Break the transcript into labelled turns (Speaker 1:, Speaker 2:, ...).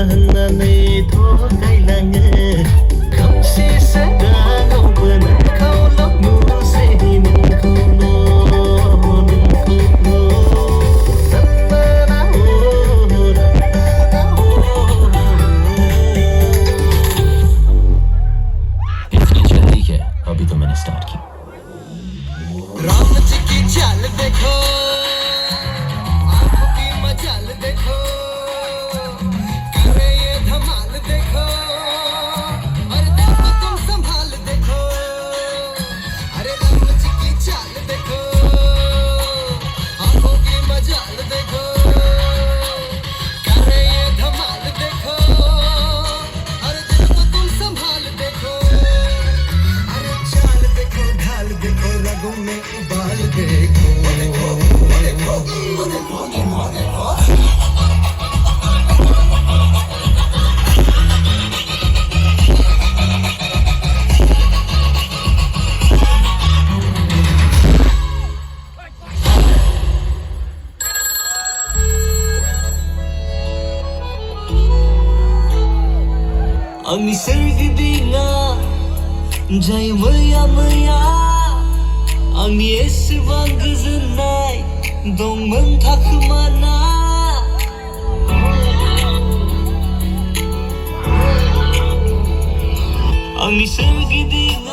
Speaker 1: होननानै थगायलाङो खोमसि सोराङाव बोनायखौल' नुसै नोंखौल'
Speaker 2: इतनी जल्दी क्या अभी तो मैंने स्टार्ट की
Speaker 1: राम जी की चाल देखो आंखों की मचाल देखो करे ये धमाल देखो और देखो तुम संभाल देखो अरे राम जी की चाल देखो आंखों की मचाल देखो करे ये धमाल देखो और देखो तुम संभाल देखो अरे चाल देखो ढाल देखो रगों में उबाल देखो आंनि सोरगिदिङा जाय मैया मैया आंनि एसेबां गोजोननाय दंमोन थाखोमाना आंनि सोरगिदिं